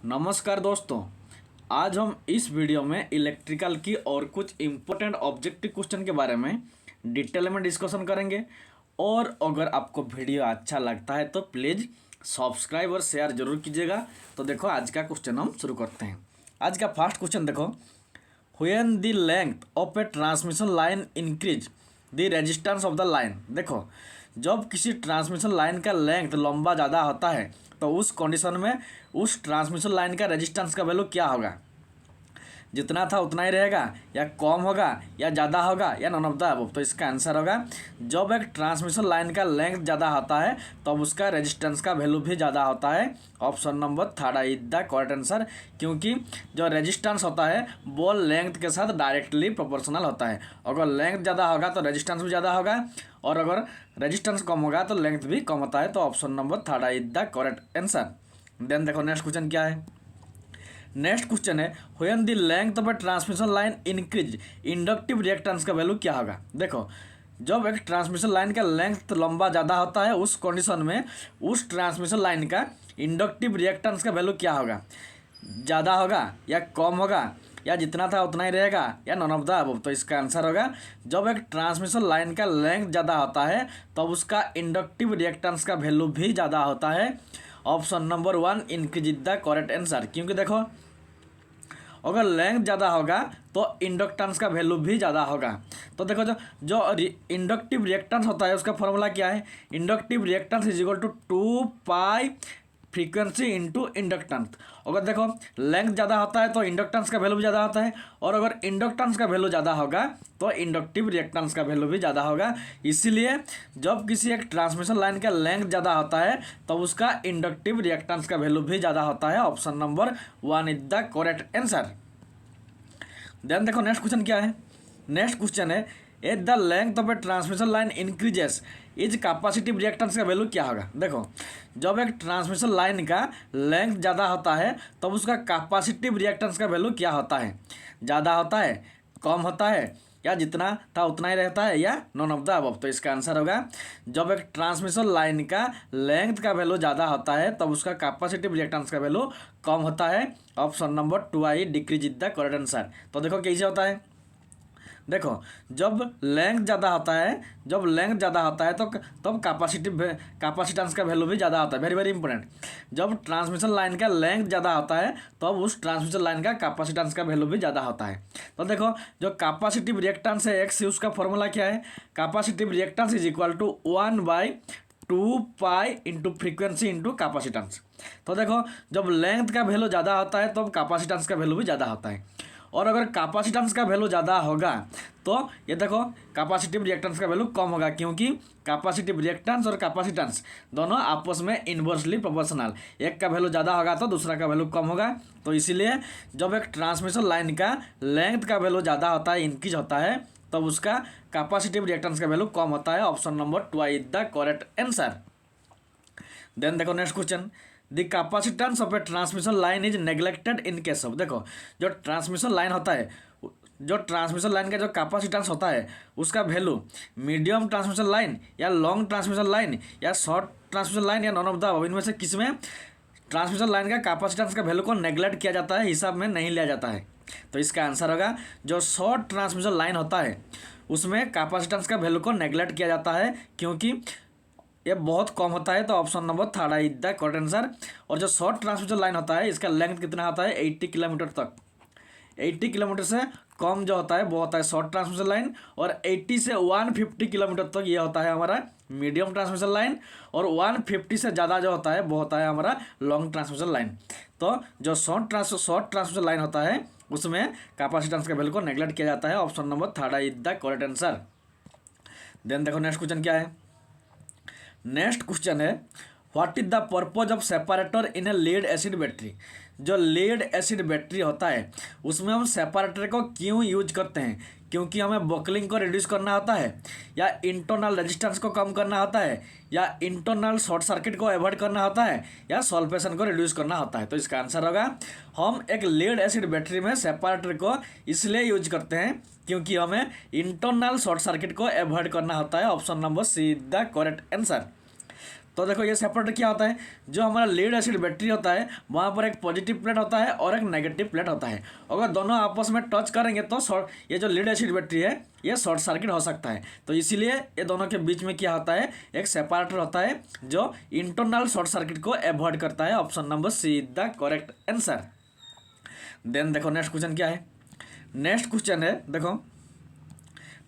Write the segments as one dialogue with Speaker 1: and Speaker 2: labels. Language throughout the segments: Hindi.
Speaker 1: नमस्कार दोस्तों। आज हम इस वीडियो में इलेक्ट्रिकल की और कुछ इम्पोर्टेंट ऑब्जेक्टिव क्वेश्चन के बारे में डिटेल में डिस्कशन करेंगे। और अगर आपको वीडियो अच्छा लगता है तो प्लीज़ सब्सक्राइब और शेयर जरूर कीजिएगा। तो देखो आज का क्वेश्चन हम शुरू करते हैं। आज का फर्स्ट क्वेश्चन देखो, when the length of a transmission line increase the resistance of the line. देखो, जब किसी ट्रांसमिशन लाइन का लेंथ लंबा ज़्यादा होता है तो उस कंडीशन में उस ट्रांसमिशन लाइन का रेजिस्टेंस का वैल्यू क्या होगा? जितना था उतना ही रहेगा, या कम होगा, या ज़्यादा होगा, या नॉन ऑफ द अबव। तो इसका आंसर होगा, जब एक ट्रांसमिशन लाइन का लेंथ ज़्यादा होता है तब तो उसका रेजिस्टेंस का वैल्यू भी ज़्यादा होता है। Option number third is the correct answer, क्योंकि जो रेजिस्टेंस होता है वो लेंथ के साथ डायरेक्टली प्रोपोर्शनल होता है। अगर लेंथ ज़्यादा होगा तो रेजिस्टेंस भी ज़्यादा होगा, और अगर रेजिस्टेंस कम होगा तो लेंथ भी कम होता है। तो option number third is the correct answer. Then देखो नेक्स्ट क्वेश्चन क्या है। नेक्स्ट क्वेश्चन है, when the length of a transmission line increase inductive reactance का वैल्यू क्या होगा? देखो, जब एक ट्रांसमिशन लाइन का लेंथ लंबा ज़्यादा होता है उस कंडीशन में उस ट्रांसमिशन लाइन का इंडक्टिव रिएक्टेंस का वैल्यू क्या होगा? ज़्यादा होगा, या कम होगा, या जितना था उतना ही रहेगा, या नॉन ऑफ द अबव। तो इसका आंसर होगा, जब एक ट्रांसमिशन लाइन का लेंथ ज़्यादा होता है तब तो उसका इंडक्टिव रिएक्टेंस का वैल्यू भी ज़्यादा होता है। Option number one increase the correct answer, क्योंकि देखो अगर लेंथ ज़्यादा होगा तो इंडक्टेंस का वैल्यू भी ज़्यादा होगा। तो देखो जो जो इंडक्टिव रिएक्टेंस होता है उसका फॉर्मूला क्या है? Inductive reactance is equal to 2 frequency into inductance. अगर देखो लेंथ ज़्यादा होता है तो इंडक्टेंस का वैल्यू भी ज़्यादा होता है, और अगर इंडक्टेंस का वैल्यू ज़्यादा होगा तो इंडक्टिव रिएक्टेंस का वैल्यू भी ज़्यादा होगा। इसीलिए जब किसी एक ट्रांसमिशन लाइन का लेंथ ज़्यादा होता है तो उसका इंडक्टिव रिएक्टेंस का वैल्यू भी ज़्यादा होता है। Option number one is the correct answer. Then देखो नेक्स्ट क्वेश्चन क्या है। नेक्स्ट क्वेश्चन है, at the length of a transmission line increases is capacitive reactance का वैल्यू क्या होगा? देखो, जब एक ट्रांसमिशन लाइन का लेंथ ज़्यादा होता है तब उसका कैपेसिटिव रिएक्टेंस का वैल्यू क्या होता है? ज़्यादा होता है, कम होता है, या जितना था उतना ही रहता है, या नॉन ऑफ द अबव। तो इसका आंसर होगा, जब एक ट्रांसमिशन लाइन का लेंथ का वैल्यू ज़्यादा होता है तब उसका कैपेसिटिव रिएक्टेंस का वैल्यू कम होता है। Option number to I decrease is the correct answer. तो देखो कैसे होता है। देखो, जब लेंथ ज़्यादा होता है तो तब कैपेसिटेंस का वैल्यू भी ज़्यादा होता है। Very very important. जब ट्रांसमिशन लाइन का लेंथ ज़्यादा होता है तब उस ट्रांसमिशन लाइन का कैपेसिटेंस का वैल्यू भी ज़्यादा होता है। तो देखो, जो कैपेसिटिव रिएक्टेंस है एक्स, उसका फॉर्मूला क्या है? Capacitive reactance is equal to 1/2 pi into frequency into capacitance. तो देखो, जब लेंथ का वैल्यू ज़्यादा होता है तब कैपेसिटेंस का वैल्यू भी ज़्यादा होता है, और अगर कैपेसिटेंस का वैल्यू ज़्यादा होगा तो ये देखो कैपेसिटिव रिएक्टेंस का वैल्यू कम होगा, क्योंकि कैपेसिटिव रिएक्टेंस और कैपेसिटेंस दोनों आपस में इन्वर्सली प्रोपोर्शनल। एक का वैल्यू ज़्यादा होगा तो दूसरा का वैल्यू कम होगा। तो इसीलिए जब एक ट्रांसमिशन लाइन का लेंथ का वैल्यू ज़्यादा होता है, इंक्रीज होता है, तब उसका कैपेसिटिव रिएक्टेंस का वैल्यू कम होता है। Option number two is the correct answer. Then देखो next question, the capacitance of a transmission line is neglected in case of. देखो, जो ट्रांसमिशन लाइन होता है, जो ट्रांसमिशन लाइन का जो कैपेसिटेंस होता है उसका वैल्यू मीडियम ट्रांसमिशन लाइन, या लॉन्ग ट्रांसमिशन लाइन, या शॉर्ट ट्रांसमिशन लाइन, या नॉन ऑफ द अबव, इनमें से किस में ट्रांसमिशन लाइन का कैपेसिटेंस का वैल्यू को नेग्लेक्ट किया जाता है, हिसाब में नहीं लिया जाता है? तो इसका आंसर होगा, जो शॉर्ट ट्रांसमिशन लाइन होता है उसमें कैपेसिटेंस का वैल्यू को नेग्लेक्ट किया जाता है, क्योंकि ये बहुत कम होता है। तो option number third is the correct answer. और जो शॉर्ट ट्रांसमिशन लाइन होता है इसका लेंथ कितना होता है? 80 किलोमीटर तक। 80 किलोमीटर से कम जो होता है वो होता है शॉर्ट ट्रांसमिशन लाइन, और 80 से 150 किलोमीटर तक ये होता है हमारा मीडियम ट्रांसमिशन लाइन, और 150 से ज़्यादा जो होता है वो होता है हमारा लॉन्ग ट्रांसमिशन लाइन। तो जो शॉर्ट ट्रांसमिशन लाइन होता है उसमें कैपेसिटेंस के वैल्यू को नेग्लेक्ट किया जाता है। Option number third is the correct answer. Then देखो नेक्स्ट क्वेश्चन क्या है। नेक्स्ट क्वेश्चन है, what is the purpose of separator in a lead acid battery. जो लीड एसिड बैटरी होता है उसमें हम सेपरेटर को क्यों यूज करते हैं? क्योंकि हमें बकलिंग को रिड्यूस करना होता है, या इंटरनल रेजिस्टेंस को कम करना होता है, या इंटरनल शॉर्ट सर्किट को अवॉइड करना होता है, या सॉल्वेशन को रिड्यूस करना होता है? तो इसका आंसर होगा, हम एक लीड एसिड बैटरी में सेपरेटर को इसलिए यूज करते हैं क्योंकि हमें इंटरनल शॉर्ट सर्किट को अवॉइड करना होता है। Option number C the correct answer. तो देखो ये सेपरेटर क्या होता है, जो हमारा लीड एसिड बैटरी होता है वहाँ पर एक पॉजिटिव प्लेट होता है और एक नेगेटिव प्लेट होता है। अगर दोनों आपस में टच करेंगे तो ये जो लीड एसिड बैटरी है ये शॉर्ट सर्किट हो सकता है। तो इसीलिए ये दोनों के बीच में क्या होता है, एक सेपरेटर होता है जो इंटरनल शॉर्ट सर्किट को अवॉइड करता है। Option number C is the correct answer. Then देखो नेक्स्ट क्वेश्चन क्या है। नेक्स्ट क्वेश्चन है, देखो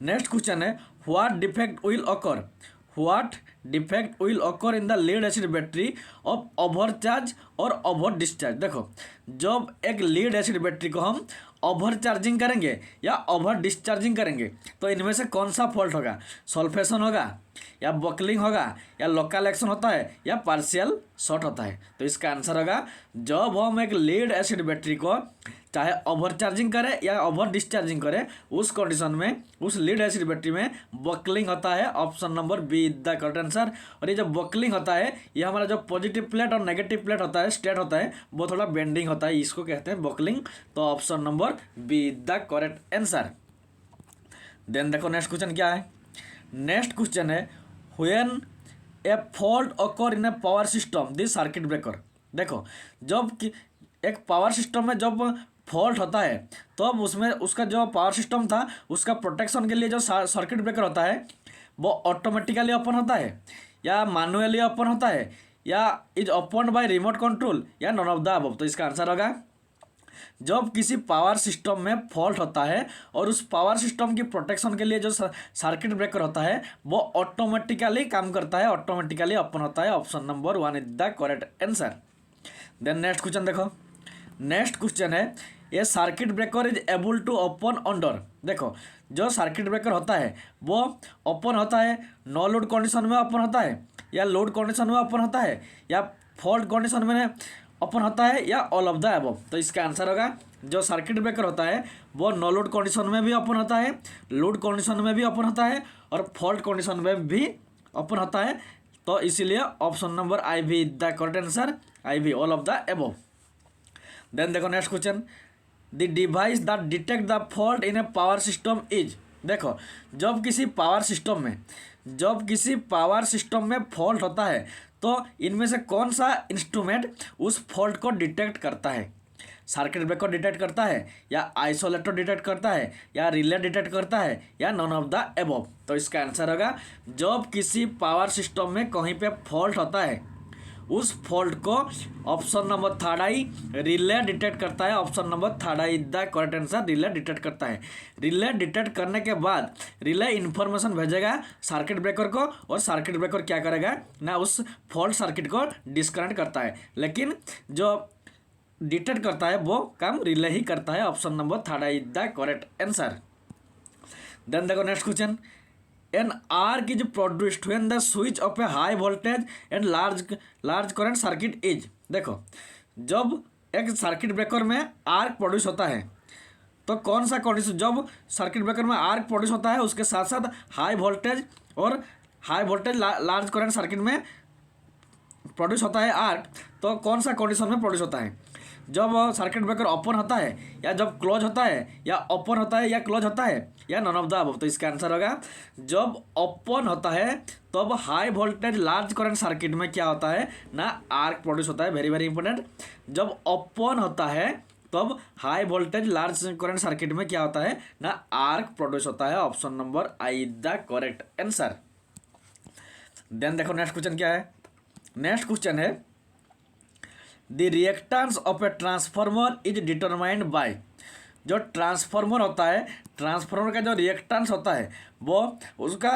Speaker 1: नेक्स्ट क्वेश्चन है what defect will occur, what defect will occur in the lead acid battery of overcharge और ओवर डिस्चार्ज। देखो जब एक लीड एसिड बैटरी को हम ओवर चार्जिंग करेंगे या ओवर डिस्चार्जिंग करेंगे तो इनमें से कौन सा फॉल्ट होगा, सल्फेशन होगा या बकलिंग होगा या लोकल एक्शन होता है या पार्शियल शॉर्ट होता है। तो इसका आंसर होगा जब हम एक लीड एसिड बैटरी को चाहे ओवर चार्जिंग करें या ओवर डिस्चार्जिंग करें उस कंडीशन में उस लीड एसिड बैटरी में बकलिंग होता है। Option number B is the correct answer. और ये जो बकलिंग होता है ये हमारा जो पॉजिटिव प्लेट और नेगेटिव प्लेट होता है, स्टेट होता है, वो थोड़ा बेंडिंग होता है, इसको कहते हैं बकलिंग। तो option number B is the correct answer. Then देखो नेक्स्ट क्वेश्चन क्या है। नेक्स्ट क्वेश्चन है when a fault occur in a power system this circuit breaker. देखो जब एक पावर सिस्टम में जब फॉल्ट होता है तो अब उसमें उसका जो पावर सिस्टम था उसका प्रोटेक्शन के लिए जो सर्किट ब्रेकर होता है वो ऑटोमेटिकली ओपन होता है या मैनुअली ओपन होता है या is open by remote control या नॉन ऑफ द अबव। तो इसका आंसर होगा जब किसी पावर सिस्टम में फॉल्ट होता है और उस पावर सिस्टम की प्रोटेक्शन के लिए जो सर्किट ब्रेकर होता है वो ऑटोमेटिकली काम करता है, ऑटोमेटिकली ओपन होता है। Option number 1 is the correct answer. Then next question देखो। नेक्स्ट क्वेश्चन है ये circuit breaker is able to open under. देखो जो सर्किट ब्रेकर होता है वो ओपन होता है नो लोड कंडीशन में ओपन होता है या लोड कंडीशन में ओपन होता है या फॉल्ट कंडीशन में ओपन होता है या ऑल ऑफ द अबव। तो इसका आंसर होगा जो सर्किट ब्रेकर होता है वो नो लोड कंडीशन में भी ओपन होता है, लोड कंडीशन में भी ओपन होता है और फॉल्ट कंडीशन में भी ओपन होता है। तो इसीलिए option number I V is the correct answer, I V all of the above. Then देखो next question the device that detect the fault in a power system is. देखो जब किसी पावर सिस्टम में फॉल्ट होता है तो इनमें से कौन सा इंस्ट्रूमेंट उस फॉल्ट को डिटेक्ट करता है, सर्किट ब्रेकर डिटेक्ट करता है या आइसोलेटर डिटेक्ट करता है या रिले डिटेक्ट करता है या नॉन ऑफ द अबव। तो इसका आंसर होगा जब किसी पावर सिस्टम में कहीं पे फॉल्ट होता है उस फॉल्ट को ऑप्शन नंबर थर्ड आई रिले डिटेक्ट करता है। Option number third I is the correct answer, relay detect करता है। रिले डिटेक्ट करने के बाद रिले इन्फॉर्मेशन भेजेगा सर्किट ब्रेकर को और सर्किट ब्रेकर क्या करेगा ना उस फॉल्ट सर्किट को डिस्कनेक्ट करता है, लेकिन जो डिटेक्ट करता है वो काम रिले ही करता है। Option number third I is the correct answer. Then देखो next question an arc is produced when the switch of a high voltage and large current circuit is। देखो जब एक सर्किट ब्रेकर में आर्क प्रोड्यूस होता है तो कौन सा कंडीशन, जब सर्किट ब्रेकर में आर्क प्रोड्यूस होता है उसके साथ साथ high voltage large current circuit में प्रोड्यूस होता है आर्क, तो कौन सा कंडीशन में प्रोड्यूस होता है, जब सर्किट ब्रेकर ओपन होता है या जब क्लोज होता है या ओपन होता है या क्लोज होता है या नॉन ऑफ द अबव। तो इसका आंसर होगा जब ओपन होता है तब high voltage large current circuit में क्या होता है ना आर्क प्रोड्यूस होता है, वेरी वेरी इंपॉर्टेंट। जब ओपन होता है तब high voltage large current circuit में क्या होता है ना आर्क प्रोड्यूस होता है। Option number I is the correct answer. Then देखो नेक्स्ट क्वेश्चन क्या है। नेक्स्ट क्वेश्चन है the reactance of a transformer is determined by. जो ट्रांसफार्मर होता है, ट्रांसफार्मर का जो रिएक्टेंस होता है वो उसका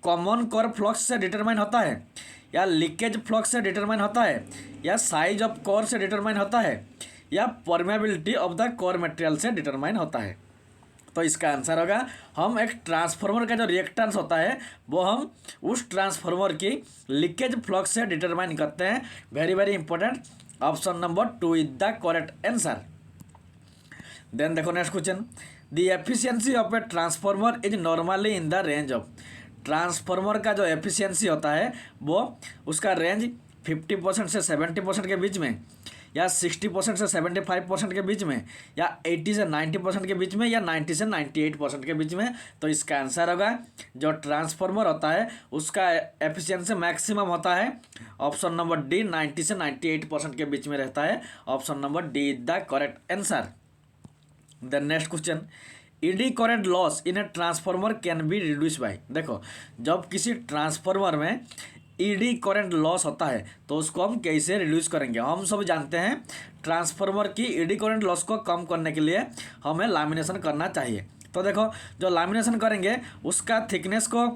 Speaker 1: कॉमन कोर फ्लक्स से डिटरमाइन होता है या लीकेज फ्लक्स से डिटरमाइन होता है या साइज ऑफ कोर से डिटरमाइन होता है या permeability of the core material से डिटरमाइन होता है। तो इसका आंसर होगा हम एक ट्रांसफार्मर का जो रिएक्टेंस होता है वो हम उस ट्रांसफार्मर की लीकेज फ्लक्स से डिटरमाइन करते हैं, very very important. Option number 2 is the correct answer. Then देखो next question the efficiency of a transformer is normally in the range of. Transformer का जो एफिशिएंसी होता है वो उसका रेंज 50% से 70% के बीच में या 60% से 75% के बीच में, या 80 से 90% के बीच में, या 90 से 98% के बीच में। तो इसका आंसर होगा जो ट्रांसफार्मर होता है उसका एफिशिएंसी मैक्सिमम होता है ऑप्शन नंबर डी, 90 से 98% के बीच में रहता है। Option number D is the correct answer. The next question, ED current loss in a transformer can be reduce by. देखो जब किसी ट्रांसफार्मर में ईडी करंट लॉस होता है तो उसको हम कैसे रिड्यूस करेंगे। हम सब जानते हैं ट्रांसफार्मर की ईडी करंट लॉस को कम करने के लिए हमें लैमिनेशन करना चाहिए। तो देखो जो लैमिनेशन करेंगे उसका थिकनेस को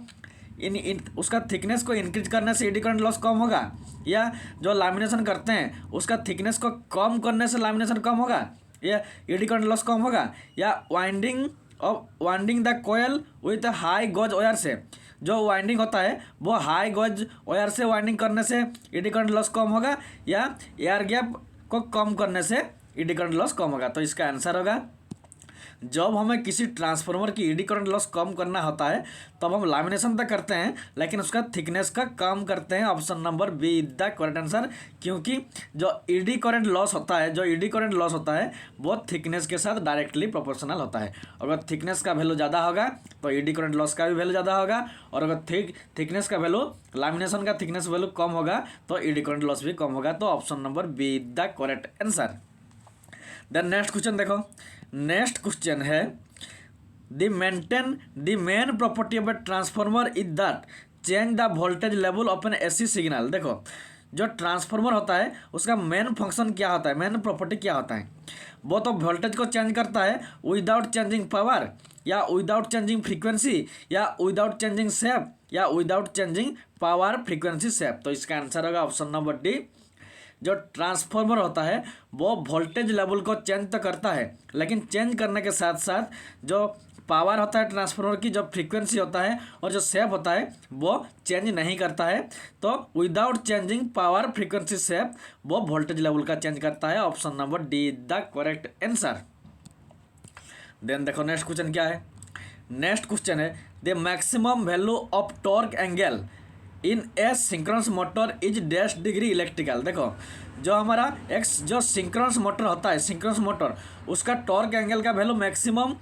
Speaker 1: उसका थिकनेस को इंक्रीज करने से ईडी करंट लॉस कम होगा, या जो लैमिनेशन करते हैं उसका थिकनेस को कम करने से लैमिनेशन कम होगा, या ईडी करंट लॉस कम होगा, या winding the coil with high gauge wire से, जो वाइंडिंग होता है वो हाई गॉज वायर से वाइंडिंग करने से ईडी करंट लॉस कम होगा, या एयर गैप को कम करने से ईडी करंट लॉस कम होगा। तो इसका आंसर होगा जब हमें किसी ट्रांसफार्मर की ईडी करंट लॉस कम करना होता है तब हम लैमिनेशन तक करते हैं लेकिन उसका थिकनेस का कम करते हैं। Option number B is the correct answer, क्योंकि जो ईडी करंट लॉस होता है वो थिकनेस के साथ डायरेक्टली प्रोपोर्शनल होता है। अगर थिकनेस का वैल्यू ज़्यादा होगा तो ईडी करंट लॉस का भी वैल्यू ज़्यादा होगा, और अगर थिकनेस का वैल्यू लैमिनेशन का थिकनेस वैल्यू कम होगा तो ईडी करंट लॉस भी कम होगा। तो option number B is the correct answer. Then next question देखो, नेक्स्ट क्वेश्चन है the main property of a transformer is that change the voltage level of an AC signal. देखो जो ट्रांसफार्मर होता है उसका मेन फंक्शन क्या होता है, मेन प्रॉपर्टी क्या होता है, वो तो वोल्टेज को चेंज करता है विदाउट चेंजिंग पावर, या विदाउट चेंजिंग फ्रीक्वेंसी, या विदाउट चेंजिंग शेप, या without changing power frequency shape. तो इसका आंसर होगा ऑप्शन नंबर डी। जो ट्रांसफार्मर होता है वो वोल्टेज लेवल को चेंज तो करता है लेकिन चेंज करने के साथ साथ जो पावर होता है ट्रांसफार्मर की, जो फ्रीक्वेंसी होता है और जो शेप होता है वो चेंज नहीं करता है। तो without changing power frequency shape वो वोल्टेज लेवल का चेंज करता है। Option number D is the correct answer. Then देखो नेक्स्ट क्वेश्चन क्या है, नेक्स्ट क्वेश्चन है the maximum value of torque angle in a synchronous motor is dash degree electrical. देखो जो हमारा जो सिंक्रोनस मोटर होता है, सिंक्रोनस मोटर उसका टॉर्क एंगल का वैल्यू मैक्सिमम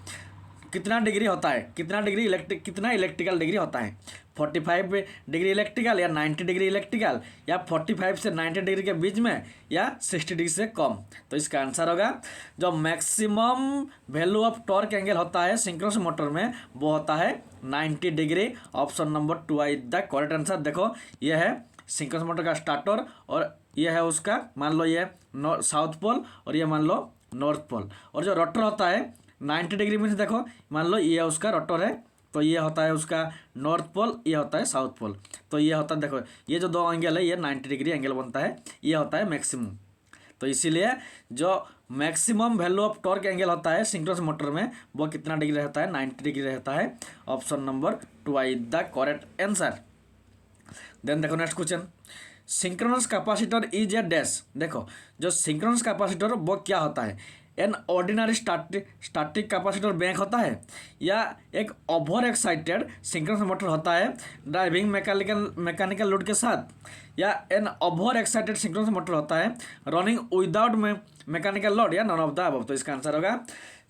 Speaker 1: कितना डिग्री होता है, कितना इलेक्ट्रिकल डिग्री होता है, 45 डिग्री इलेक्ट्रिकल, या 90 डिग्री इलेक्ट्रिकल, या 45 से 90 डिग्री के बीच में, या 60 डिग्री से कम। तो इसका आंसर होगा जो maximum value of torque angle होता है सिंक्रोनस मोटर में वो होता है 90 degree. Option number 2 is the correct answer. देखो ये है सिंक्रोनस मोटर का स्टार्टर और ये है उसका, मान लो ये साउथ पोल और ये मान लो नॉर्थ पोल, और जो रोटर होता है 90 डिग्री में, देखो मान लो ये उसका रोटर है तो ये होता है उसका नॉर्थ पोल, ये होता है साउथ पोल। तो ये होता है, देखो ये जो दो एंगल है ये 90 डिग्री एंगल बनता है, ये होता है मैक्सिमम। तो इसीलिए जो maximum value of torque angle होता है सिंक्रोनस मोटर में वो कितना डिग्री रहता है, 90 डिग्री रहता है। Option number 2 is the correct answer. Then देखो next question, synchronous capacitor is a dash. देखो जो सिंक्रोनस कैपेसिटर वो क्या होता है, an ordinary static capacitor bank होता है, या एक ओवर एक्साइटेड सिंक्रोनस मोटर होता है ड्राइविंग मैकेनिकल लोड के साथ, या an over excited synchronous motor होता है रनिंग विदाउट मैकेनिकल लोड, या नॉन ऑफ द अबव। तो इसका आंसर होगा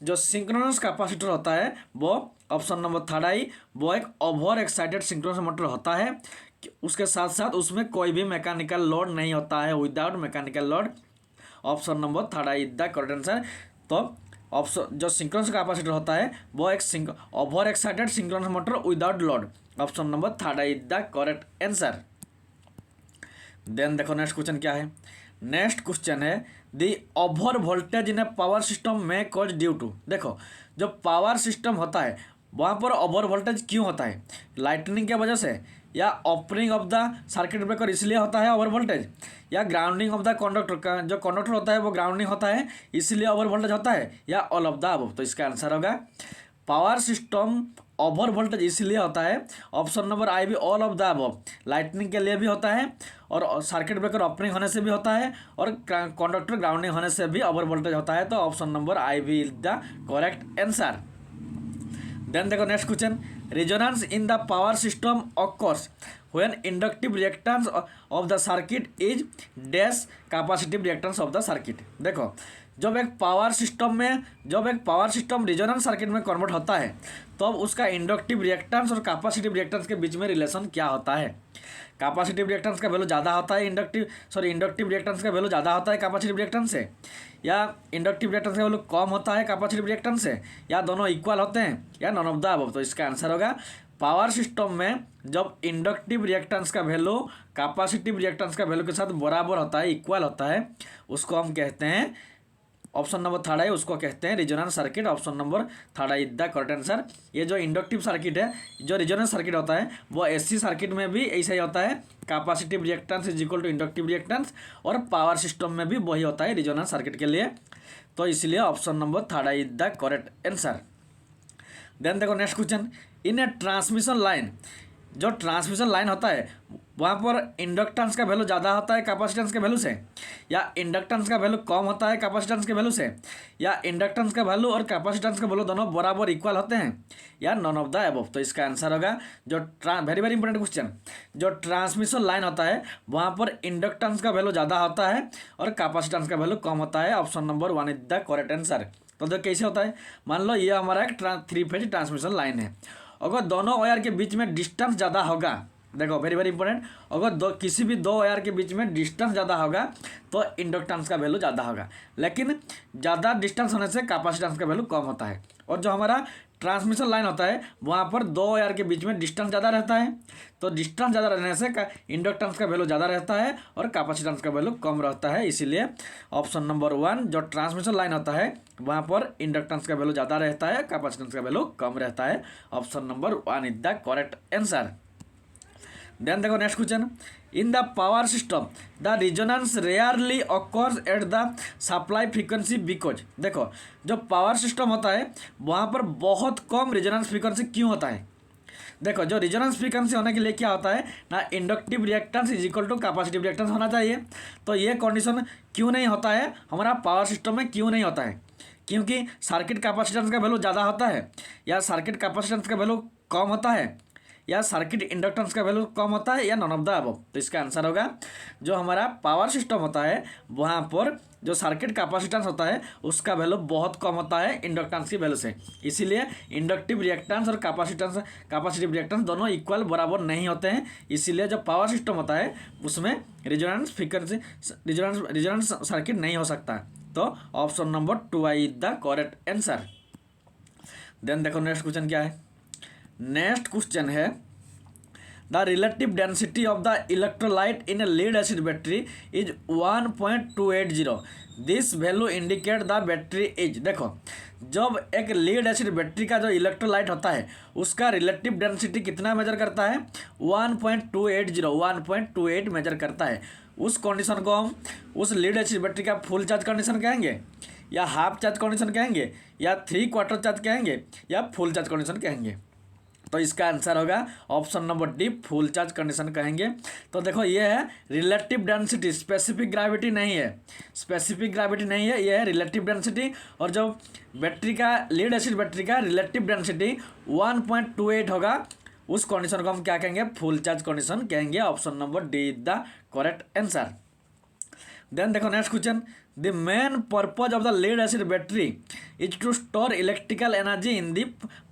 Speaker 1: जो सिंक्रोनस कैपेसिटर होता है वो ऑप्शन नंबर 3 आई, वो एक ओवर एक्साइटेड सिंक्रोनस मोटर होता है, उसके साथ साथ उसमें कोई भी मैकेनिकल लोड नहीं होता है, without mechanical load. Option number 3 is the correct answer. तो ऑप्शन जो सिंक्रोनस कैपेसिटर होता है वो एक over excited synchronous motor without load. Option number 3 is the correct answer. Then देखो नेक्स्ट क्वेश्चन क्या है, नेक्स्ट क्वेश्चन है the over voltage in a power system में कॉज ड्यू टू। देखो जो पावर सिस्टम होता है वहाँ पर ओवर वोल्टेज क्यों होता है, लाइटनिंग की वजह से, या opening of the circuit breaker इसलिए होता है ओवर वोल्टेज, या ग्राउंडिंग ऑफ द कंडक्टर का जो कंडक्टर होता है वो ग्राउंडिंग होता है इसलिए ओवर वोल्टेज होता है, या ऑल ऑफ द अबव। तो इसका आंसर होगा पावर सिस्टम ओवर वोल्टेज इसलिए होता है। Option number I V all of the above, lightning के लिए भी होता है, और सर्किट ब्रेकर ओपनिंग होने से भी होता है, और कंडक्टर ग्राउंडिंग होने से भी ओवर वोल्टेज होता है। तो option number I V is the correct answer. Then देखो next question, resonance in the power system occurs when inductive reactance of the circuit is dash capacitive reactance of the circuit. देखो, जब एक पावर सिस्टम रेजोनेंस सर्किट में कन्वर्ट होता है तो अब उसका इंडक्टिव रिएक्टेंस और कैपेसिटिव रिएक्टेंस के बीच में रिलेशन क्या होता है। कैपेसिटिव रिएक्टेंस का वैल्यू ज़्यादा होता है इंडक्टिव रिएक्टेंस का वैल्यू ज़्यादा होता है कैपेसिटिव रिएक्टेंस से, या इंडक्टिव रिएक्टेंस का वैल्यू कम होता है कैपेसिटिव रिएक्टेंस से, या दोनों इक्वल होते हैं, या नॉन ऑफ द अबव। तो इसका आंसर होगा पावर सिस्टम में जब इंडक्टिव रिएक्टेंस का वैल्यू कैपेसिटिव रिएक्टेंस का वैल्यू के साथ बराबर होता है, इक्वल होता है, उसको हम कहते हैं, ऑप्शन नंबर थर्ड है, उसको कहते हैं resonance circuit. Option number third is the correct answer. ये जो इंडक्टिव सर्किट है, जो रेजोनेंस सर्किट होता है, वो एसी सर्किट में भी ऐसा ही होता है, capacitive reactance is equal to inductive reactance, और पावर सिस्टम में भी वही होता है रेजोनेंस सर्किट के लिए। तो इसलिए option number third is the correct answer. Then देखो next question, in a transmission line, जो ट्रांसमिशन लाइन होता है वहाँ पर इंडक्टेंस का वैल्यू ज़्यादा होता है कैपेसिटेंस के वैल्यू से, या इंडक्टेंस का वैल्यू कम होता है कैपेसिटेंस के वैल्यू से, या इंडक्टेंस का वैल्यू और कैपेसिटेंस का वैल्यू दोनों बराबर इक्वल होते हैं, या नॉन ऑफ द अबव। तो इसका आंसर होगा जो वेरी वेरी इंपॉर्टेंट क्वेश्चन, जो ट्रांसमिशन लाइन होता है वहाँ पर इंडक्टेंस का वैल्यू ज़्यादा होता है और कैपेसिटेंस का वैल्यू कम होता है। Option number one is the correct answer. तो देखो कैसे होता है, मान लो ये हमारा एक 3 फेज ट्रांसमिशन लाइन है, अगर दोनों वायर के बीच में डिस्टेंस ज़्यादा होगा, देखो वेरी वेरी इंपॉर्टेंट, अगर किसी भी दो वायर के बीच में डिस्टेंस ज़्यादा होगा तो इंडक्टेंस का वैल्यू ज़्यादा होगा, लेकिन ज़्यादा डिस्टेंस होने से कैपेसिटेंस का वैल्यू कम होता है। और जो हमारा ट्रांसमिशन लाइन होता है वहाँ पर दो वायर के बीच में डिस्टेंस ज़्यादा रहता है, तो डिस्टेंस ज़्यादा रहने से इंडक्टेंस का वैल्यू ज़्यादा रहता है और कैपेसिटेंस का वैल्यू कम रहता है। इसीलिए ऑप्शन नंबर वन, जो ट्रांसमिशन लाइन होता है वहाँ पर इंडक्टेंस का वैल्यू ज़्यादा रहता है, कैपेसिटेंस का वैल्यू कम रहता है। Option number one is the correct answer. Then देखो next question, in the power system the resonance rarely occurs at the supply frequency because. देखो, जो पावर सिस्टम होता है वहाँ पर बहुत कम रिजोनेंस फ्रीक्वेंसी क्यों होता है। देखो, जो रिजोनेंस फ्रीक्वेंसी होने के लिए क्या होता है ना, inductive reactance is equal to capacitive reactance होना चाहिए। तो ये कंडीशन क्यों नहीं होता है हमारा पावर सिस्टम में, क्यों नहीं होता है, क्योंकि सर्किट कैपेसिटेंस का वैल्यू ज़्यादा होता है, या सर्किट कैपेसिटेंस का वैल्यू कम होता है, या सर्किट इंडक्टेंस का वैल्यू कम होता है, या नॉन ऑफ द अबव। तो इसका आंसर होगा जो हमारा पावर सिस्टम होता है वहाँ पर जो सर्किट कैपेसिटेंस होता है उसका वैल्यू बहुत कम होता है इंडक्टेंस की वैल्यू से। इसीलिए इंडक्टिव रिएक्टेंस और कैपेसिटिव रिएक्टेंस दोनों इक्वल बराबर नहीं होते हैं। इसीलिए जो पावर सिस्टम होता है उसमें रेजोनेंस सर्किट नहीं हो सकता। तो option number 2 is the correct answer. Then देखो नेक्स्ट क्वेश्चन क्या है। नेक्स्ट क्वेश्चन है, the relative density of the electrolyte in a lead acid battery is 1.280। This value indicate the battery age. देखो, जब एक लीड एसिड बैटरी का जो इलेक्ट्रोलाइट होता है उसका रिलेटिव डेंसिटी कितना मेजर करता है, 1.28 मेजर करता है। उस कंडीशन को हम उस लीड एसिड बैटरी का फुल चार्ज कंडीशन कहेंगे, या हाफ चार्ज कंडीशन कहेंगे, या 3/4 चार्ज कहेंगे, या फुल चार्ज कंडीशन कहेंगे। तो इसका आंसर होगा option number D, full charge condition कहेंगे। तो देखो ये है रिलेटिव डेंसिटी, स्पेसिफिक ग्रेविटी नहीं है, ये है रिलेटिव डेंसिटी। और जो बैटरी का लीड एसिड बैटरी का रिलेटिव डेंसिटी 1.28 होगा, उस कंडीशन को हम क्या कहेंगे, फुल चार्ज कंडीशन कहेंगे। Option number D is the correct answer. Then देखो next question, the main purpose of the lead acid battery is to store electrical energy in the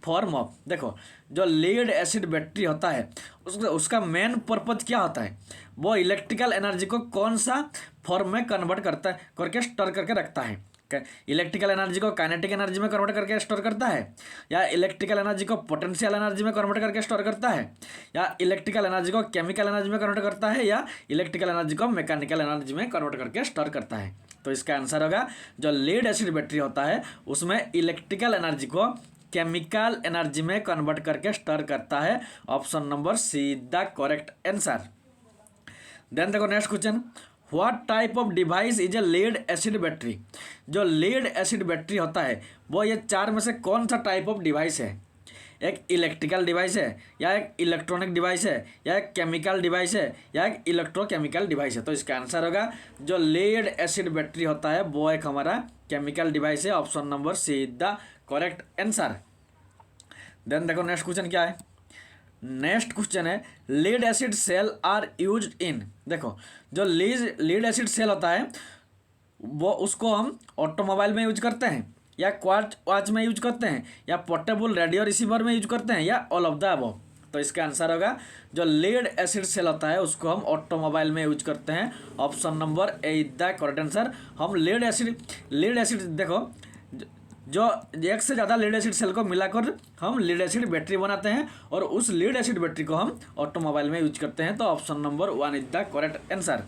Speaker 1: form of. देखो, जो लीड एसिड बैटरी होता है उसका मेन पर्पज क्या होता है, वो इलेक्ट्रिकल एनर्जी को कौन सा फॉर्म में कन्वर्ट करके स्टोर करके रखता है। इलेक्ट्रिकल एनर्जी को काइनेटिक एनर्जी में कन्वर्ट करके स्टोर करता है, या इलेक्ट्रिकल एनर्जी को पोटेंशियल एनर्जी में कन्वर्ट करके स्टोर करता है, या इलेक्ट्रिकल एनर्जी को केमिकल एनर्जी में कन्वर्ट करता है, या इलेक्ट्रिकल एनर्जी को मैकेनिकल एनर्जी में कन्वर्ट करके स्टोर करता है। तो इसका आंसर होगा जो लीड एसिड बैटरी होता है उसमें इलेक्ट्रिकल एनर्जी को केमिकल एनर्जी में कन्वर्ट करके स्टोर करता है। Option number C the correct answer. Then देखो next question, what type of device is a lead acid battery. जो लीड एसिड बैटरी होता है वो ये चार में से कौन सा टाइप ऑफ डिवाइस है, एक इलेक्ट्रिकल डिवाइस है, या एक इलेक्ट्रॉनिक डिवाइस है, या एक केमिकल डिवाइस है, या एक इलेक्ट्रोकेमिकल डिवाइस है। तो इसका आंसर होगा जो लीड एसिड बैटरी होता है वो एक हमारा केमिकल डिवाइस है। Option number C is the correct answer. Then देखो नेक्स्ट क्वेश्चन क्या है। नेक्स्ट क्वेश्चन है lead acid cell are use in. देखो जो लीड एसिड सेल होता है वो उसको हम ऑटोमोबाइल में यूज करते हैं, या क्वार्ट्ज वॉच में यूज करते हैं, या पोर्टेबल रेडियो रिसीवर में यूज करते हैं, या ऑल ऑफ द अबव। तो इसका आंसर होगा जो लीड एसिड सेल होता है उसको हम ऑटोमोबाइल में यूज करते हैं। Option number A is the correct answer. हम लीड एसिड देखो जो एक से ज़्यादा लीड एसिड सेल को मिलाकर हम लीड एसिड बैटरी बनाते हैं, और उस लीड एसिड बैटरी को हम ऑटोमोबाइल में यूज करते हैं। तो option number 1 is the correct answer.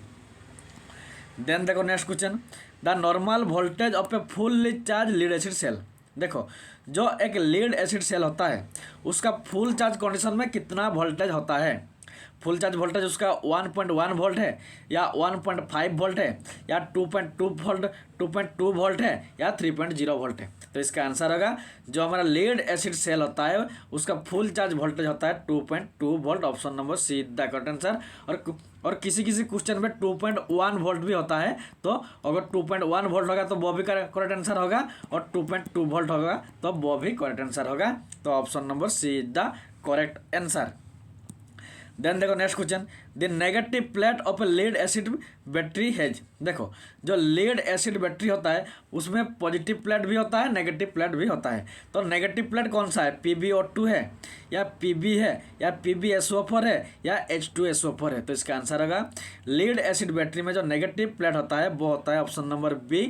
Speaker 1: Then देखो next question, the normal voltage of a fully charge lead acid cell. देखो जो एक लीड एसिड सेल होता है उसका फुल चार्ज कंडीशन में कितना वोल्टेज होता है। फुल चार्ज वोल्टेज उसका 1.1 वोल्ट है, या 1.5 वोल्ट है, या 2.2 वोल्ट है, या 3.0 वोल्ट है। तो इसका आंसर होगा जो हमारा लीड एसिड सेल होता है उसका फुल चार्ज वोल्टेज होता है 2.2 volt. Option number C the correct answer. और किसी क्वेश्चन में 2.1 वोल्ट भी होता है, तो अगर 2.1 वोल्ट होगा तो वो भी करेक्ट आंसर होगा, और 2.2 वोल्ट होगा तो वो भी करेक्ट आंसर होगा। तो option number C is the correct answer. Then देखो next question, the negative plate of a lead acid battery has. देखो जो लीड एसिड बैटरी होता है उसमें पॉजिटिव प्लेट भी होता है, नेगेटिव प्लेट भी होता है। तो नेगेटिव प्लेट कौन सा है, PbO2 है, या Pb है, या PbSO4 है, या H2SO4 है। तो इसका आंसर होगा लीड एसिड बैटरी में जो नेगेटिव प्लेट होता है वो होता है ऑप्शन नंबर बी,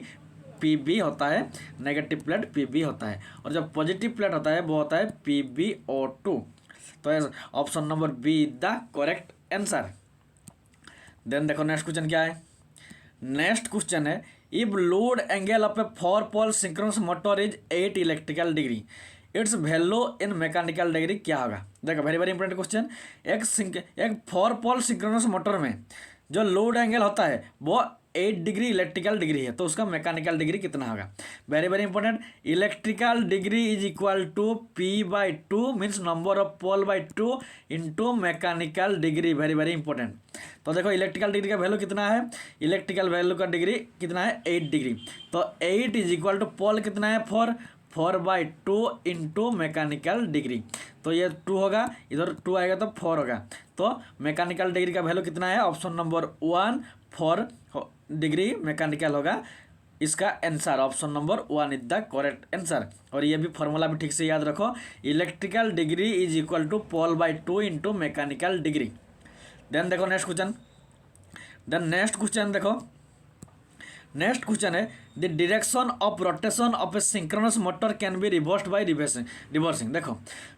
Speaker 1: Pb होता है, नेगेटिव प्लेट Pb होता है, और जो पॉजिटिव प्लेट होता है वो होता है PbO2। तो option number B is the correct answer. Then देखो नेक्स्ट क्वेश्चन क्या है। नेक्स्ट क्वेश्चन है if load angle of a 4 pole synchronous motor is 8 electrical degree, its value in mechanical degree क्या होगा। देखो वेरी वेरी इंपॉर्टेंट क्वेश्चन। एक 4 पोल सिंक्रोनस मोटर में जो लोड एंगल होता है वो 8 डिग्री इलेक्ट्रिकल डिग्री है, तो उसका मैकेनिकल डिग्री कितना होगा। Very very important, electrical degree is equal to P/2 means number of pole by 2 into mechanical degree. Very very important. तो देखो इलेक्ट्रिकल डिग्री का वैल्यू कितना है, इलेक्ट्रिकल वैल्यू का डिग्री कितना है 8 डिग्री। तो 8 इज इक्वल टू पोल कितना है 4/2 इंटू मैकेनिकल डिग्री। तो ये 2 होगा, इधर 2 आएगा तो 4 होगा। तो मैकेनिकल डिग्री का वैल्यू कितना है, ऑप्शन नंबर 1 4 डिग्री मैकेनिकल होगा। इसका answer option number 1 is the correct answer. और ये भी फॉर्मूला भी ठीक से याद रखो, electrical degree is equal to पोल/2 इंटू मैकेनिकल डिग्री। देन देखो नेक्स्ट क्वेश्चन। देखो नेक्स्ट क्वेश्चन है the direction of rotation of a synchronous motor can be reversed by reversing. देखो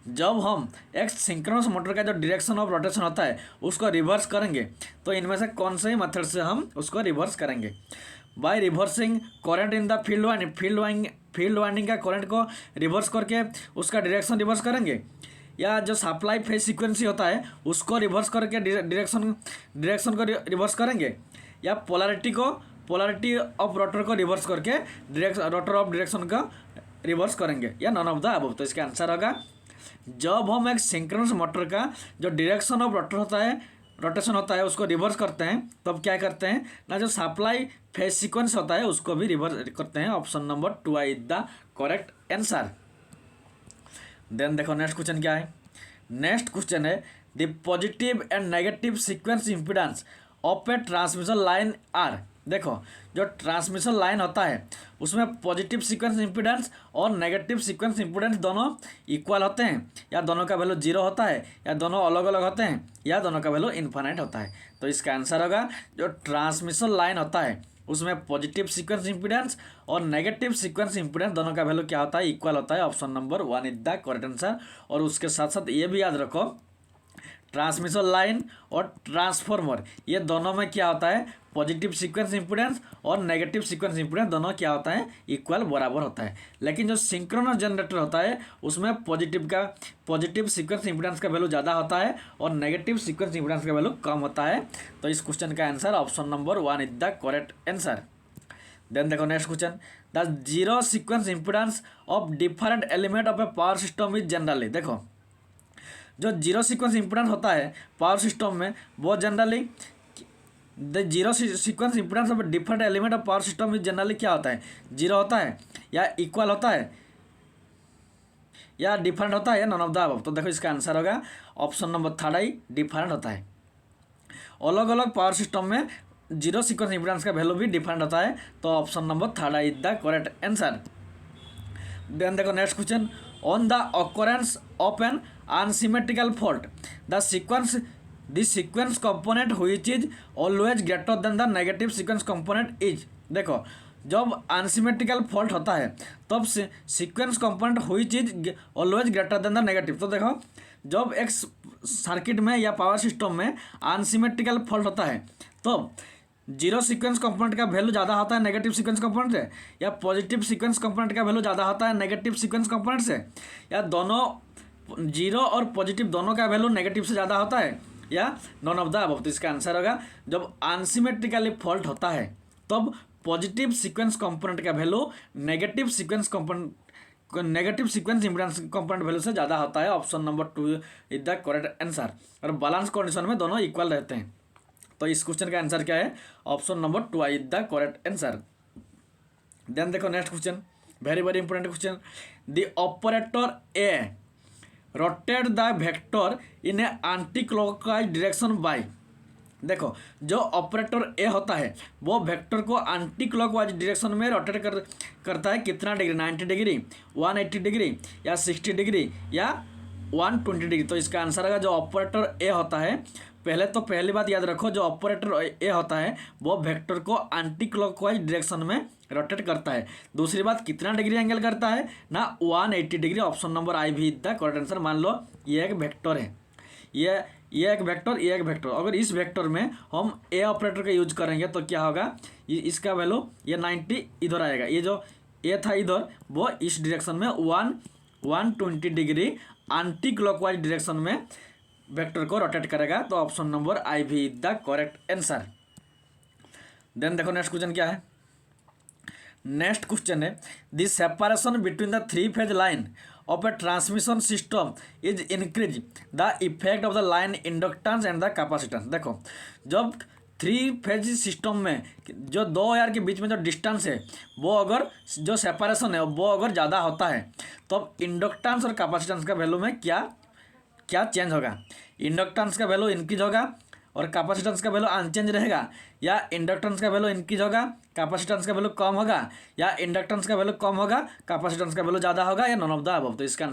Speaker 1: जब हम एक सिंक्रोनस मोटर का जो डायरेक्शन ऑफ रोटेशन होता है उसको रिवर्स करेंगे तो इनमें से कौन से मेथड से हम उसको रिवर्स करेंगे। By reversing current in the field winding का करंट को रिवर्स करके उसका डायरेक्शन रिवर्स करेंगे, या जो सप्लाई फेज सीक्वेंसी होता है उसको रिवर्स करके डायरेक्शन को रिवर्स करेंगे, या पोलैरिटी ऑफ रोटर को रिवर्स करके रोटर ऑफ डायरेक्शन का रिवर्स करेंगे, या नॉन ऑफ द अबव। तो इसका आंसर होगा जब हम एक सिंक्रोनस मोटर का जो डायरेक्शन ऑफ रोटेशन होता है उसको रिवर्स करते हैं तब तो क्या करते हैं ना, जो सप्लाई फेज सीक्वेंस होता है उसको भी रिवर्स करते हैं। Option number 2 is the correct answer. Then देखो नेक्स्ट क्वेश्चन क्या है। नेक्स्ट क्वेश्चन है the positive and negative sequence impedance of a transmission line are. देखो जो ट्रांसमिशन लाइन होता है उसमें पॉजिटिव सीक्वेंस इम्पीडेंस और नेगेटिव सीक्वेंस इम्पीडेंस दोनों इक्वल होते हैं, या दोनों का वैल्यू 0 होता है, या दोनों अलग अलग होते हैं, या दोनों का वैल्यू इन्फिनिट होता है। तो इसका आंसर होगा जो ट्रांसमिशन लाइन होता है उसमें पॉजिटिव सीक्वेंस इम्पीडेंस और नेगेटिव सीक्वेंस इम्पीडेंस दोनों का वैल्यू क्या होता है, इक्वल होता है। Option number 1 is the correct answer. और उसके साथ साथ ये भी याद रखो ट्रांसमिशन लाइन और ट्रांसफार्मर ये दोनों में क्या होता है, पॉजिटिव सीक्वेंस इम्पीडेंस और नेगेटिव सीक्वेंस इम्पीडेंस दोनों क्या होता है, इक्वल बराबर होता है। लेकिन जो सिंक्रोनस जनरेटर होता है उसमें पॉजिटिव सीक्वेंस इम्पीडेंस का वैल्यू ज़्यादा होता है और नेगेटिव सीक्वेंस इम्पीडेंस का वैल्यू कम होता है। तो इस क्वेश्चन का answer option number 1 is the correct answer. Then देखो next question, the zero sequence impedance of different element of a power system is generally. देखो जो जीरो सीक्वेंस इम्पीडेंस होता है पावर सिस्टम में वो generally the zero sequence impedance of different element of power system में जनरली क्या होता है, जीरो होता है या इक्वल होता है। देखो zero sequence impedance of different element of power system में जनरली क्या होता है, जीरो होता है या इक्वल होता है। तो इसका आंसर होगा जो ट्रांसमिशन लाइन और ट्रांसफार्मर ये दोनों में क्या होता है, पॉजिटिव सीक्वेंस इम्पीडेंस और नेगेटिव सीक्वेंस इम्पीडेंस दोनों क्या होता है, इक्वल बराबर होता है। लेकिन जो सिंक्रोनस जनरेटर होता है उसमें या डिफरेंट होता है या नॉन ऑफ द अबव। तो देखो इसका आंसर होगा option number third I different होता है। अलग अलग पावर सिस्टम में जीरो सीक्वेंस इम्पीडेंस का वैल्यू भी डिफरेंट होता है, तो option number third I is the correct answer. Then देखो next question, on the occurrence of an unsymmetrical fault the sequence component which is always greater than the negative sequence component is. देखो जब अनसिमेट्रिकल फॉल्ट होता है तब sequence component which is always greater than the negative. तो देखो जब एक सर्किट में या पावर सिस्टम में अनसिमेट्रिकल फॉल्ट होता है तो जीरो सीक्वेंस कंपोनेंट का वैल्यू ज़्यादा होता है नेगेटिव सीक्वेंस कंपोनेंट से, या पॉजिटिव सीक्वेंस कंपोनेंट का वैल्यू ज़्यादा होता है नेगेटिव सीक्वेंस कंपोनेंट से, या दोनों जीरो और पॉजिटिव दोनों का वैल्यू नेगेटिव से ज़्यादा होता है, या नॉन ऑफ द अबव। तो इसका आंसर होगा जब अनसिमेट्रिकली फॉल्ट होता है तब पॉजिटिव सीक्वेंस कंपोनेंट का value negative sequence impedance component value से ज़्यादा होता है। Option number 2 is the correct answer. और बैलेंस कंडीशन में दोनों इक्वल रहते हैं, तो इस क्वेश्चन का आंसर क्या है, option number 2 is the correct answer. Then देखो next question, very very important question, the operator a rotate the vector in a anti clockwise direction by. देखो जो ऑपरेटर ए होता है वो वेक्टर को एंटी क्लॉकवाइज डायरेक्शन में रोटेट करता है कितना डिग्री, 90 डिग्री, 180 डिग्री, या 60 डिग्री, या 120 डिग्री। तो इसका आंसर होगा जो ऑपरेटर ए होता है, पहली बात याद रखो, जो ऑपरेटर ए होता है वो वेक्टर को एंटी क्लॉकवाइज डायरेक्शन में रोटेट करता है। दूसरी बात कितना डिग्री एंगल करता है ना, 180 डिग्री। ऑप्शन नंबर आई भी द करेक्ट आंसर। मान लो ये एक वेक्टर है, ये एक वेक्टर, ये एक वेक्टर, अगर इस वेक्टर में हम ए ऑपरेटर का यूज करेंगे तो क्या होगा, इसका वैल्यू ये 90 इधर आएगा, ये जो ए था इधर वो इस डायरेक्शन में 120 डिग्री एंटी क्लॉकवाइज डायरेक्शन में वेक्टर को रोटेट करेगा। तो ऑप्शन नंबर आई भी द करेक्ट आंसर। देन देखो नेक्स्ट क्वेश्चन क्या है, नेक्स्ट क्वेश्चन है the separation between the three phase line of a transmission system is increase the effect of the line inductance and the capacitance. देखो जब थ्री फेज सिस्टम में जो दो वायर के बीच में जो डिस्टेंस है वो अगर जो सेपरेशन है वो अगर ज़्यादा होता है तो इंडक्टेंस और कैपेसिटेंस का वैल्यू में क्या चेंज होगा, इंडक्टेंस का वैल्यू इंक्रीज होगा और कैपेसिटेंस का वैल्यू अनचेंज रहेगा, या इंडक्टेंस का वैल्यू इंक्रीज होगा कैपेसिटेंस का वैल्यू कम होगा, या इंडक्टेंस का वैल्यू कम होगा कैपेसिटेंस का वैल्यू ज़्यादा होगा, या नॉन ऑफ द अबव। तो इसका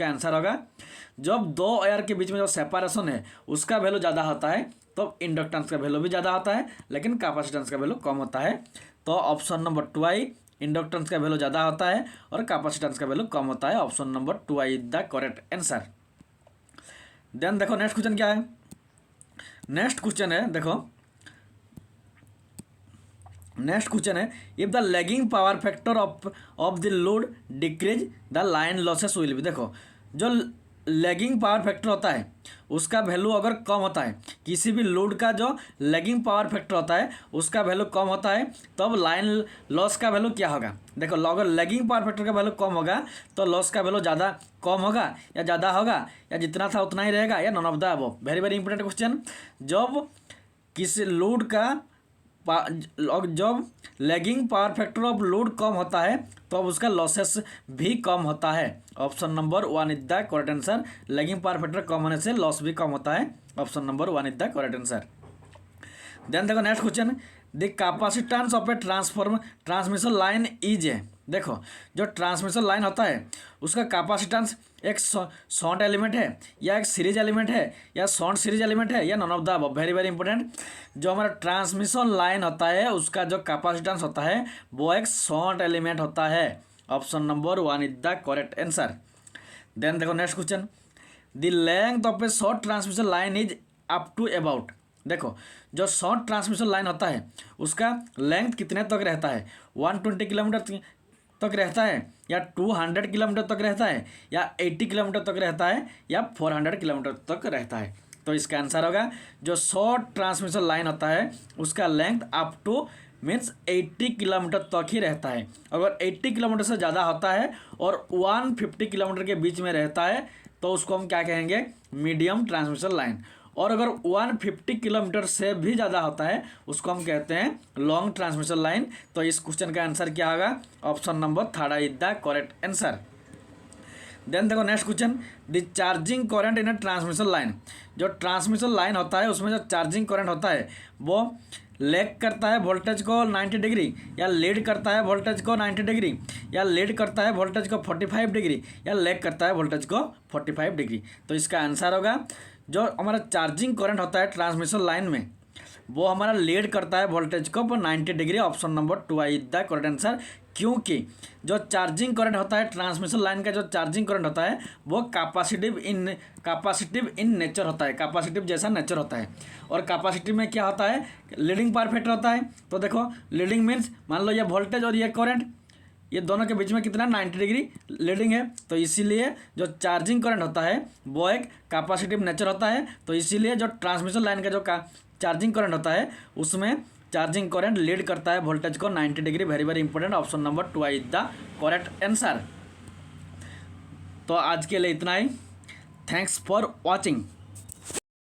Speaker 1: आंसर होगा जब दो वायर के बीच में जो सेपरेशन है उसका वैल्यू ज़्यादा होता है तो इंडक्टेंस का वैल्यू भी ज़्यादा होता है लेकिन कैपेसिटेंस का वैल्यू कम होता है। तो ऑप्शन नंबर 2 आई, इंडक्टेंस का वैल्यू ज़्यादा होता है और कैपेसिटेंस का वैल्यू कम होता है। Option number 2 I the correct answer. Then देखो नेक्स्ट क्वेश्चन क्या है, नेक्स्ट क्वेश्चन है देखो, नेक्स्ट क्वेश्चन है if the lagging power factor of the load decrease the line losses will be. देखो जो लैगिंग पावर फैक्टर होता है उसका वैल्यू अगर कम होता है, किसी भी लोड का जो लैगिंग पावर फैक्टर होता है उसका वैल्यू कम होता है तब लाइन लॉस का वैल्यू क्या होगा। देखो अगर लैगिंग पावर फैक्टर का वैल्यू कम होगा तो लॉस का वैल्यू ज़्यादा कम होगा या ज़्यादा होगा, या जितना था उतना ही रहेगा, या none of the above. Very very important question. जब किसी लोड का जब lagging power factor of load कम होता है तो अब उसका लॉसेस भी कम होता है। Option number 1 is the correct answer. Lagging power factor कम होने से लॉस भी कम होता है। Option number 1 is the correct answer. Then देखो next question, the capacitance of a transmission line is है। देखो जो ट्रांसमिशन लाइन होता है उसका कैपेसिटेंस एक शॉर्ट एलिमेंट है या एक सीरीज एलिमेंट है या शॉर्ट सीरीज एलिमेंट है या none of the above. Very very important, जो हमारा ट्रांसमिशन लाइन होता है उसका जो कैपेसिटेंस होता है वो एक शॉर्ट एलिमेंट होता है। Option number 1 is the correct answer. Then देखो next question, the length of a short transmission line is up to about. देखो जो शॉर्ट ट्रांसमिशन लाइन होता है उसका लेंथ कितने तक रहता है, 120 किलोमीटर तक रहता है, या 200 किलोमीटर तक रहता है, या 80 किलोमीटर तक रहता है, या 400 किलोमीटर तक रहता है। तो इसका आंसर होगा जो शॉर्ट ट्रांसमिशन लाइन होता है उसका length up two means 80 kilometre तक ही रहता है। अगर 80 किलोमीटर से ज़्यादा होता है और 150 किलोमीटर के बीच में रहता है तो उसको हम क्या कहेंगे, मीडियम ट्रांसमिशन लाइन। और अगर 150 किलोमीटर से भी ज़्यादा होता है उसको हम कहते हैं लॉन्ग ट्रांसमिशन लाइन। तो इस क्वेश्चन का आंसर क्या होगा, option number 3 is the correct answer. Then देखो next question, the charging current in a transmission line. जो ट्रांसमिशन लाइन होता है उसमें जो चार्जिंग करंट होता है वो लैग करता है वोल्टेज को 90 डिग्री, या लीड करता है वोल्टेज को 90 डिग्री, या लीड करता है वोल्टेज को 45 डिग्री, या लैग करता है वोल्टेज को 45 डिग्री। तो इसका आंसर होगा जो हमारा चार्जिंग करंट होता है ट्रांसमिशन लाइन में वो हमारा लीड करता है वोल्टेज को 90 degree. Option number 2 I the correct answer, क्योंकि जो चार्जिंग करंट होता है ट्रांसमिशन लाइन का जो चार्जिंग करंट होता है वो कैपेसिटिव इन नेचर होता है, कैपेसिटिव जैसा नेचर होता है। और कैपेसिटिव में क्या होता है, लीडिंग पावर फैक्टर होता है। तो देखो लीडिंग मीन्स मान लो ये वोल्टेज और ये करंट, ये दोनों के बीच में कितना 90 डिग्री लीडिंग है। तो इसीलिए जो चार्जिंग करंट होता है वो एक कैपेसिटिव नेचर होता है। तो इसीलिए जो ट्रांसमिशन लाइन का जो चार्जिंग करंट होता है उसमें चार्जिंग करंट लीड करता है वोल्टेज को 90 degree. Very very important, option number 2 I the correct answer. तो आज के लिए इतना ही। Thanks for watching.